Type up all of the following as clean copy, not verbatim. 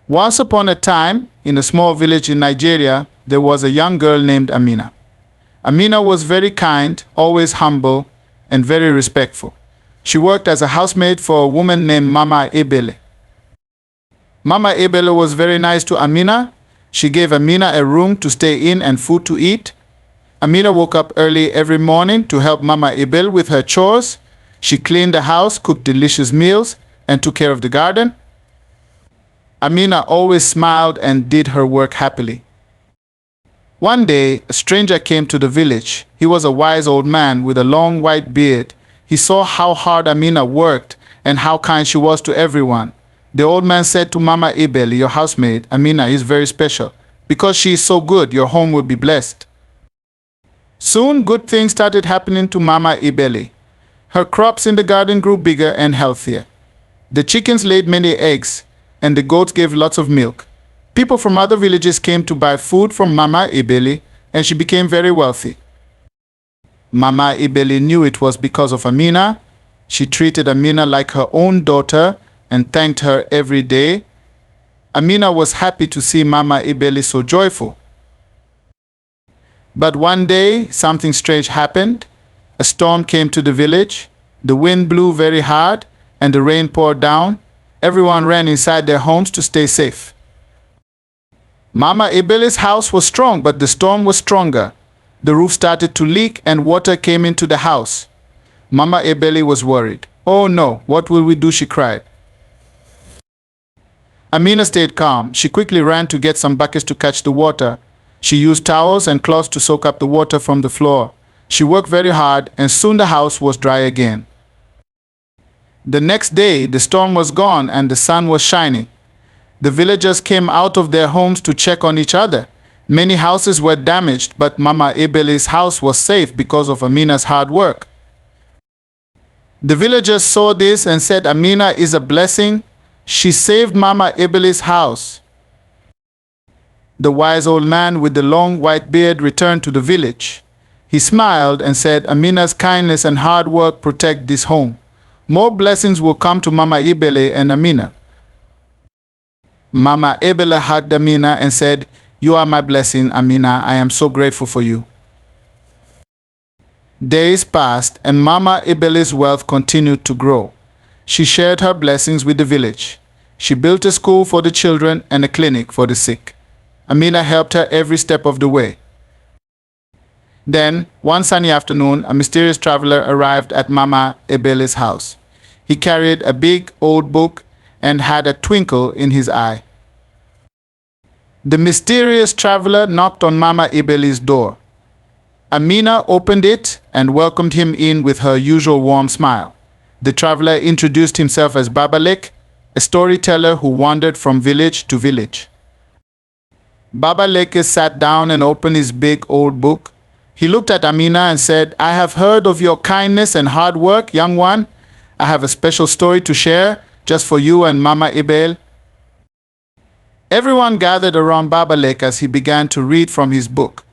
Once upon a time, in a small village in Nigeria, there was a young girl named Amina. Amina was very kind, always humble, and very respectful. She worked as a housemaid for a woman named Mama Ebele. Mama Ebele was very nice to Amina. She gave Amina a room to stay in and food to eat. Amina woke up early every morning to help Mama Ebele with her chores. She cleaned the house, cooked delicious meals, and took care of the garden. Amina always smiled and did her work happily. One day, a stranger came to the village. He was a wise old man with a long white beard. He saw how hard Amina worked and how kind she was to everyone. The old man said to Mama Ebele, your housemaid, Amina is very special. Because she is so good, your home will be blessed. Soon, good things started happening to Mama Ebele. Her crops in the garden grew bigger and healthier. The chickens laid many eggs, and the goats gave lots of milk. People from other villages came to buy food from Mama Ebele, and she became very wealthy. Mama Ebele knew it was because of Amina. She treated Amina like her own daughter and thanked her every day. Amina was happy to see Mama Ebele so joyful. But one day, something strange happened. A storm came to the village. The wind blew very hard, and the rain poured down. Everyone ran inside their homes to stay safe. Mama Ebele's house was strong, but the storm was stronger. The roof started to leak and water came into the house. Mama Ebele was worried. Oh no, what will we do? She cried. Amina stayed calm. She quickly ran to get some buckets to catch the water. She used towels and cloths to soak up the water from the floor. She worked very hard and soon the house was dry again. The next day, the storm was gone and the sun was shining. The villagers came out of their homes to check on each other. Many houses were damaged, but Mama Ebele's house was safe because of Amina's hard work. The villagers saw this and said, Amina is a blessing. She saved Mama Ebele's house. The wise old man with the long white beard returned to the village. He smiled and said, Amina's kindness and hard work protect this home. More blessings will come to Mama Ebele and Amina. Mama Ebele hugged Amina and said, you are my blessing, Amina. I am so grateful for you. Days passed and Mama Ebele's wealth continued to grow. She shared her blessings with the village. She built a school for the children and a clinic for the sick. Amina helped her every step of the way. Then, one sunny afternoon, a mysterious traveler arrived at Mama Ebele's house. He carried a big old book and had a twinkle in his eye. The mysterious traveler knocked on Mama Ebele's door. Amina opened it and welcomed him in with her usual warm smile. The traveler introduced himself as Babalek, a storyteller who wandered from village to village. Babalek sat down and opened his big old book. He looked at Amina and said, I have heard of your kindness and hard work, young one. I have a special story to share just for you and Mama Ebele. Everyone gathered around Babalek as he began to read from his book.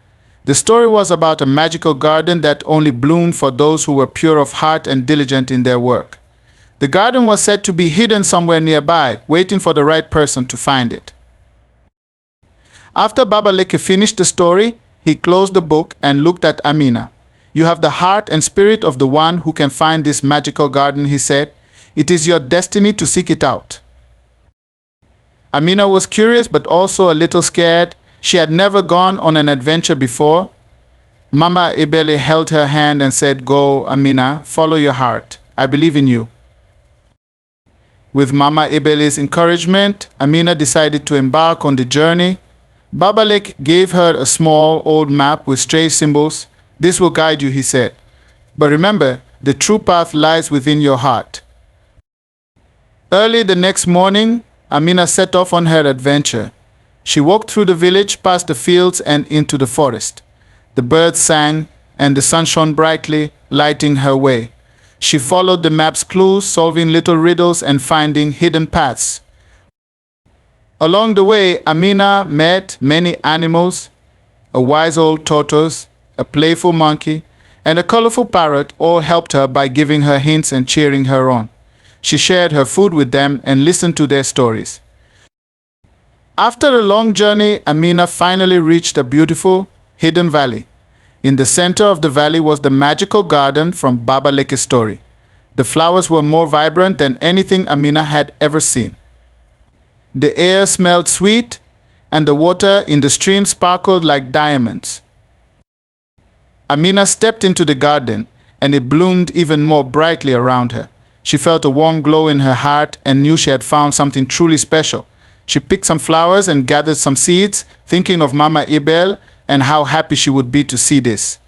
The story was about a magical garden that only bloomed for those who were pure of heart and diligent in their work. The garden was said to be hidden somewhere nearby, waiting for the right person to find it. After Babalek finished the story, he closed the book and looked at Amina. You have the heart and spirit of the one who can find this magical garden, he said. It is your destiny to seek it out. Amina was curious but also a little scared. She had never gone on an adventure before. Mama Ebele held her hand and said, Go, Amina, follow your heart. I believe in you. With Mama Ebele's encouragement, Amina decided to embark on the journey. Babalek gave her a small old map with strange symbols. This will guide you, he said. But remember, the true path lies within your heart. Early the next morning, Amina set off on her adventure. She walked through the village, past the fields and into the forest. The birds sang and the sun shone brightly, lighting her way. She followed the map's clues, solving little riddles and finding hidden paths. Along the way, Amina met many animals, a wise old tortoise, a playful monkey, and a colorful parrot. All helped her by giving her hints and cheering her on. She shared her food with them and listened to their stories. After a long journey, Amina finally reached a beautiful, hidden valley. In the center of the valley was the magical garden from Baba Leke's story. The flowers were more vibrant than anything Amina had ever seen. The air smelled sweet, and the water in the stream sparkled like diamonds. Amina stepped into the garden, and it bloomed even more brightly around her. She felt a warm glow in her heart and knew she had found something truly special. She picked some flowers and gathered some seeds, thinking of Mama Ebele and how happy she would be to see this.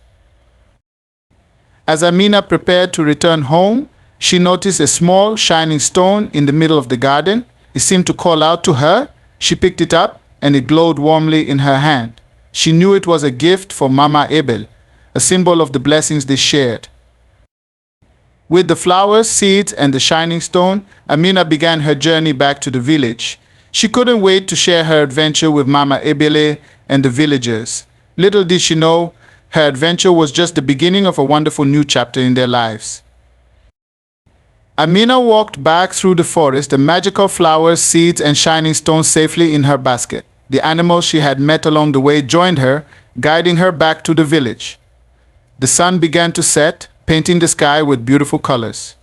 As Amina prepared to return home, she noticed a small, shining stone in the middle of the garden. It seemed to call out to her. She picked it up, and it glowed warmly in her hand. She knew it was a gift for Mama Ebele, a symbol of the blessings they shared. With the flowers, seeds, and the shining stone, Amina began her journey back to the village. She couldn't wait to share her adventure with Mama Ebele and the villagers. Little did she know, her adventure was just the beginning of a wonderful new chapter in their lives. Amina walked back through the forest, the magical flowers, seeds, and shining stones safely in her basket. The animals she had met along the way joined her, guiding her back to the village. The sun began to set, painting the sky with beautiful colors.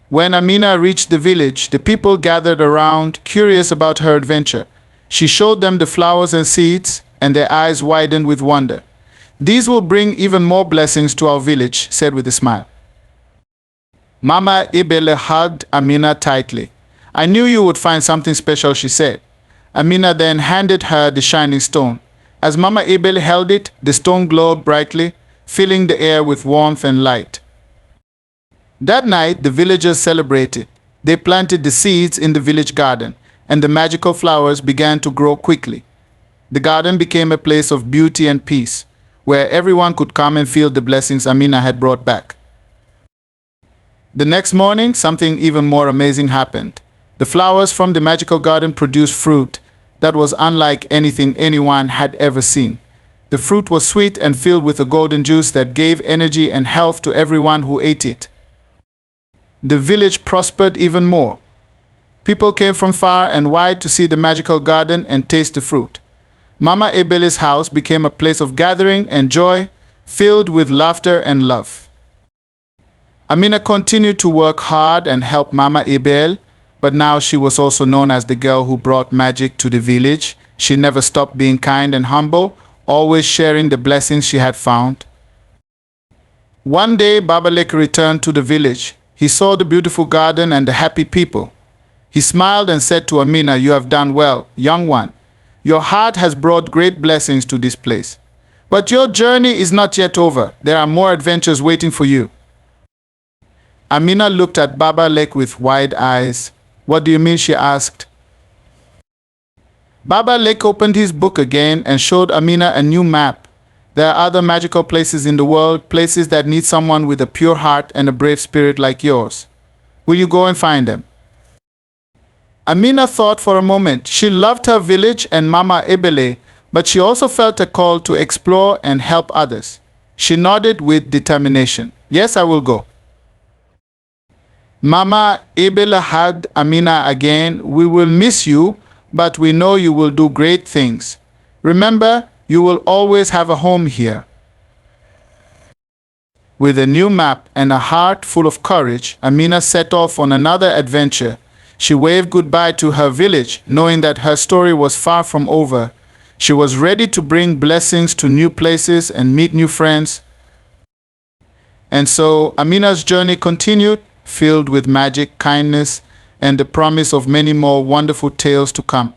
When Amina reached the village, the people gathered around, curious about her adventure. She showed them the flowers and seeds, and their eyes widened with wonder. "These will bring even more blessings to our village," said with a smile. Mama Ebele hugged Amina tightly. "I knew you would find something special," she said. Amina then handed her the shining stone. As Mama Ebele held it, the stone glowed brightly, filling the air with warmth and light. That night, the villagers celebrated. They planted the seeds in the village garden, and the magical flowers began to grow quickly. The garden became a place of beauty and peace, where everyone could come and feel the blessings Amina had brought back. The next morning, something even more amazing happened. The flowers from the magical garden produced fruit that was unlike anything anyone had ever seen. The fruit was sweet and filled with a golden juice that gave energy and health to everyone who ate it. The village prospered even more. People came from far and wide to see the magical garden and taste the fruit. Mama Ebele's house became a place of gathering and joy, filled with laughter and love. Amina continued to work hard and help Mama Ebele, but now she was also known as the girl who brought magic to the village. She never stopped being kind and humble, always sharing the blessings she had found. One day, Baba Leke returned to the village. He saw the beautiful garden and the happy people. He smiled and said to Amina, "You have done well, young one. Your heart has brought great blessings to this place. But your journey is not yet over. There are more adventures waiting for you." Amina looked at Baba Leke with wide eyes. "What do you mean?" she asked. Baba Leke opened his book again and showed Amina a new map. There are other magical places in the world, places that need someone with a pure heart and a brave spirit like yours. Will you go and find them? Amina thought for a moment. She loved her village and Mama Ebele, but she also felt a call to explore and help others. She nodded with determination. "Yes, I will go." Mama Ebele hugged Amina again. "We will miss you, but we know you will do great things. Remember, you will always have a home here." With a new map and a heart full of courage, Amina set off on another adventure. She waved goodbye to her village, knowing that her story was far from over. She was ready to bring blessings to new places and meet new friends. And so Amina's journey continued, filled with magic, kindness, and the promise of many more wonderful tales to come.